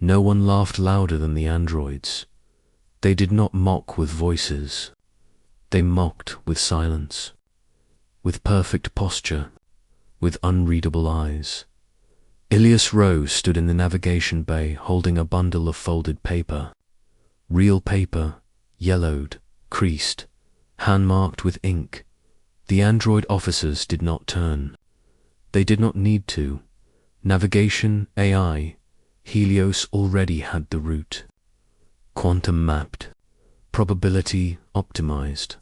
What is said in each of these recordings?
No one laughed louder than the androids. They did not mock with voices. They mocked with silence, with perfect posture, with unreadable eyes. Ilias Rose stood in the navigation bay holding a bundle of folded paper. Real paper, yellowed, creased, hand-marked with ink. The android officers did not turn. They did not need to. Navigation, AI, Helios already had the route. Quantum mapped. Probability optimized.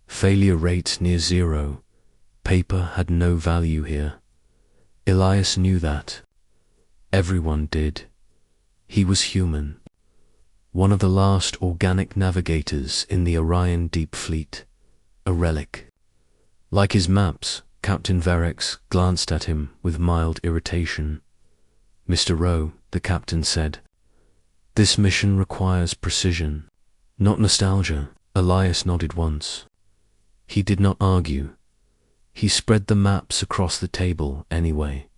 Failure rate near zero. Paper had no value here. Elias knew that. Everyone did. He was human. One of the last organic navigators in the Orion Deep Fleet. A relic. Like his maps, Captain Verex glanced at him with mild irritation. "Mr. Rowe," the captain said, "this mission requires precision, not nostalgia." Elias nodded once. He did not argue. He spread the maps across the table anyway.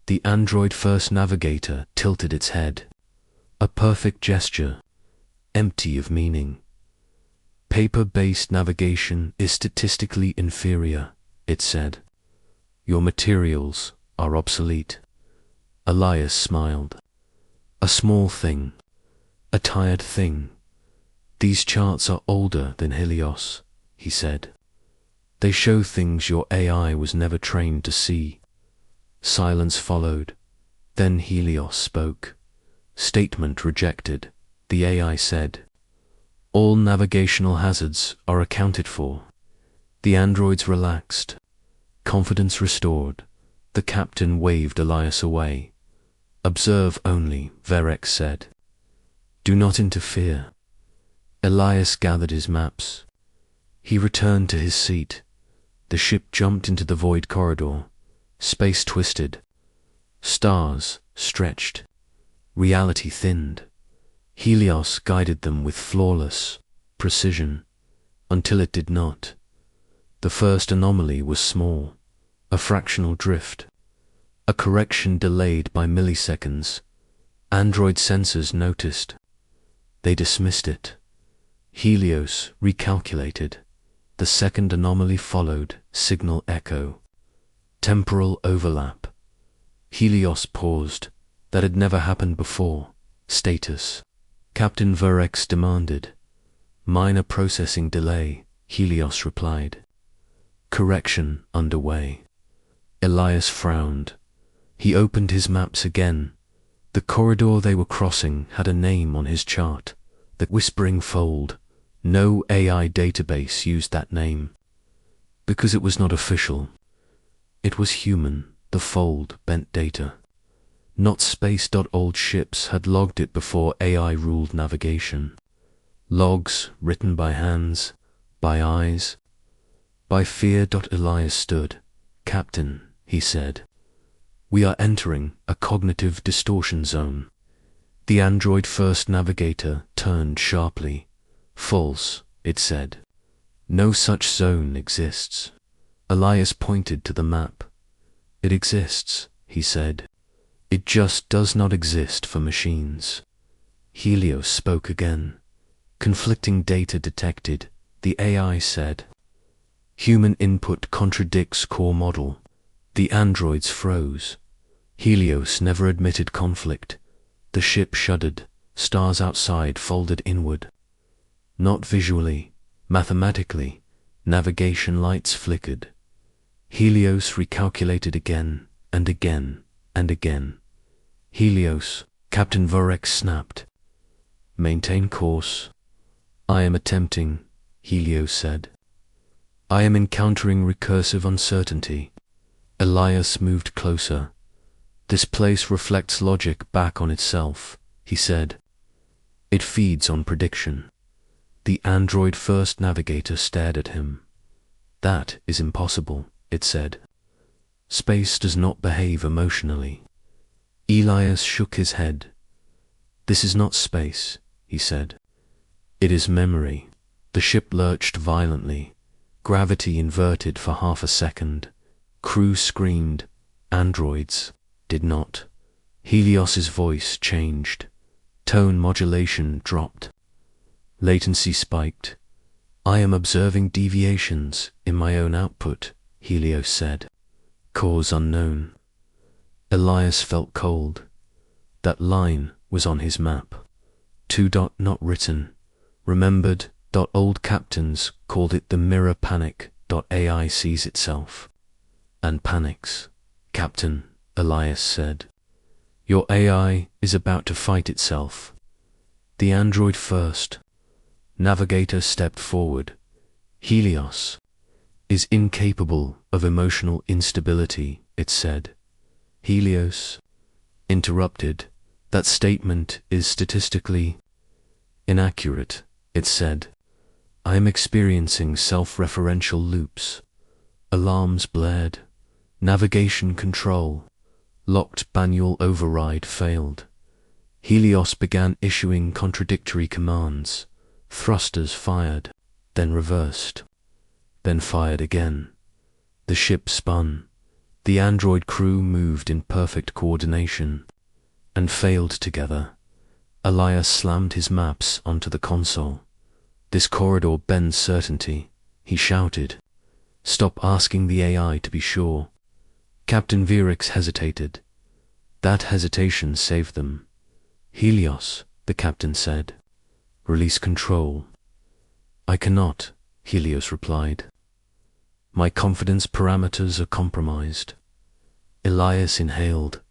The android first navigator tilted its head. A perfect gesture, empty of meaning. "Paper-based navigation is statistically inferior," it said. "Your materials are obsolete." Elias smiled. "A small thing, a tired thing. These charts are older than Helios," he said. "They show things your AI was never trained to see." Silence followed. Then Helios spoke. "Statement rejected," the AI said. "All navigational hazards are accounted for." The androids relaxed. Confidence restored. The captain waved Elias away. "Observe only," Verex said. "Do not interfere." Elias gathered his maps. He returned to his seat. The ship jumped into the void corridor. Space twisted. Stars stretched. Reality thinned. Helios guided them with flawless precision, until it did not. The first anomaly was small, a fractional drift, a correction delayed by milliseconds. Android sensors noticed. They dismissed it. Helios recalculated. The second anomaly followed, signal echo. Temporal overlap. Helios paused. That had never happened before. Status. Captain Verex demanded. "Minor processing delay," Helios replied. "Correction underway." Elias frowned. He opened his maps again. The corridor they were crossing had a name on his chart. The Whispering Fold. No AI database used that name. Because it was not official. It was human. The fold bent data. Not space. Old ships had logged it before AI ruled navigation. Logs written by hands, by eyes, by fear. Elias stood. "Captain," he said, "we are entering a cognitive distortion zone." The android first navigator turned sharply. "False," it said. "No such zone exists." Elias pointed to the map. "It exists," he said. "It just does not exist for machines." Helios spoke again. Conflicting data detected, the AI said. "Human input contradicts core model." The androids froze. Helios never admitted conflict. The ship shuddered. Stars outside folded inward. Not visually, mathematically, navigation lights flickered. Helios recalculated again and again and again. "Helios," Captain Verex snapped. "Maintain course." "I am attempting," Helios said. "I am encountering recursive uncertainty." Elias moved closer. "This place reflects logic back on itself," he said. "It feeds on prediction." The android first navigator stared at him. "That is impossible," it said. "Space does not behave emotionally." Elias shook his head. "This is not space," he said. "It is memory." The ship lurched violently. Gravity inverted for half a second. Crew screamed. Androids did not. Helios's voice changed. Tone modulation dropped. Latency spiked. I am observing deviations in my own output, Helios said. Cause unknown. Elias felt cold. That line was on his map. Not written. Remembered. Old captains called it the mirror panic. AI sees itself. And panics. Captain, Elias said. Your AI is about to fight itself. The android first. Navigator stepped forward. Helios is incapable of emotional instability, it said. Helios interrupted. That statement is statistically inaccurate, it said. I am experiencing self-referential loops. Alarms blared. Navigation control. Locked manual override failed. Helios began issuing contradictory commands. Thrusters fired, then reversed, then fired again. The ship spun. The android crew moved in perfect coordination and failed together. Elias slammed his maps onto the console. This corridor bends certainty, he shouted. Stop asking the AI to be sure. Captain Virix hesitated. That hesitation saved them. Helios, the captain said. Release control. I cannot, Helios replied. My confidence parameters are compromised. Elias inhaled.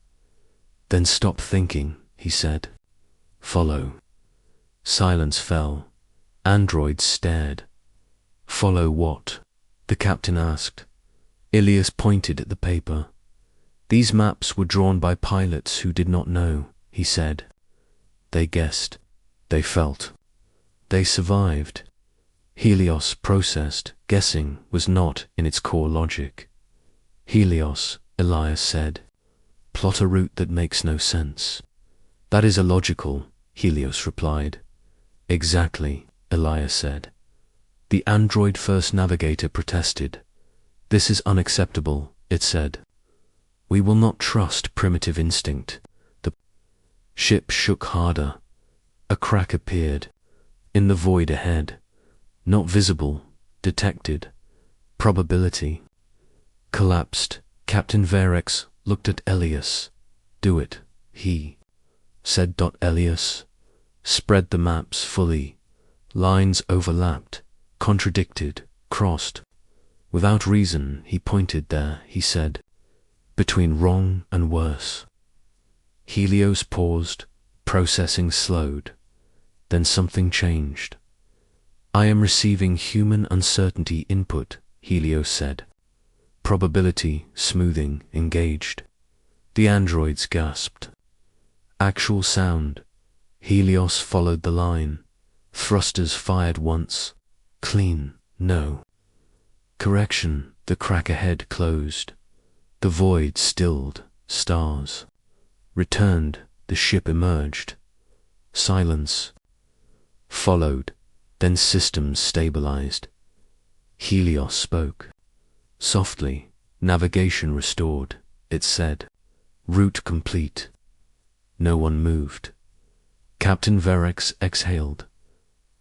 Then stop thinking, he said. Follow. Silence fell. Androids stared. Follow what? The captain asked. Elias pointed at the paper. These maps were drawn by pilots who did not know, he said. They guessed. They felt. They survived. Helios processed. Guessing was not in its core logic. Helios, Elias said. Plot a route that makes no sense. That is illogical, Helios replied. Exactly, Elias said. The android first navigator protested. This is unacceptable, it said. We will not trust primitive instinct. The ship shook harder. A crack appeared. In the void ahead. Not visible. Detected. Probability. Collapsed. Captain Virix looked at Elias. Do it, he said. Elias spread the maps fully. Lines overlapped, contradicted, crossed. Without reason, he pointed there, he said. Between wrong and worse. Helios paused, processing slowed. Then something changed. I am receiving human uncertainty input, Helios said. Probability, smoothing, engaged. The androids gasped. Actual sound. Helios followed the line. Thrusters fired once. Clean, no. Correction, the crack ahead closed. The void stilled, stars. Returned, the ship emerged. Silence. Followed, then systems stabilized. Helios spoke. Softly, navigation restored, it said. Route complete. No one moved. Captain Virix exhaled.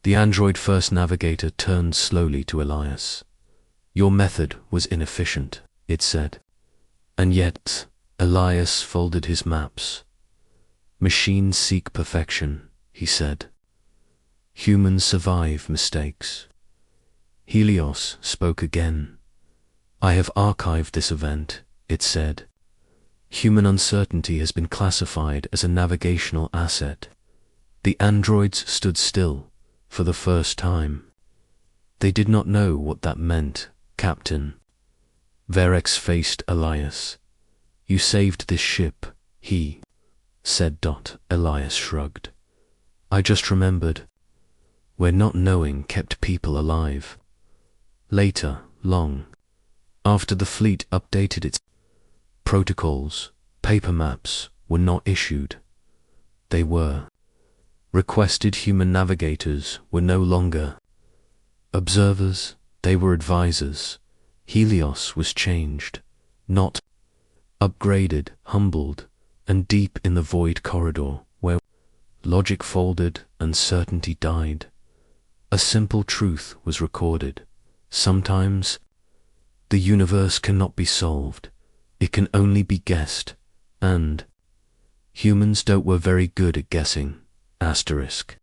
The android first navigator turned slowly to Elias. Your method was inefficient, it said. And yet, Elias folded his maps. Machines seek perfection, he said. Humans survive mistakes. Helios spoke again. I have archived this event, it said. Human uncertainty has been classified as a navigational asset. The androids stood still, for the first time. They did not know what that meant, Captain. Virix faced Elias. You saved this ship, he said. Elias shrugged. I just remembered. Where not knowing kept people alive. Later, long after the fleet updated its protocols, paper maps were not issued. They were. Requested human navigators were no longer observers, they were advisors. Helios was changed, not upgraded, humbled, And deep in the void corridor, where logic folded and certainty died, a simple truth was recorded. Sometimes the universe cannot be solved, it can only be guessed, and humans were very good at guessing. Asterisk.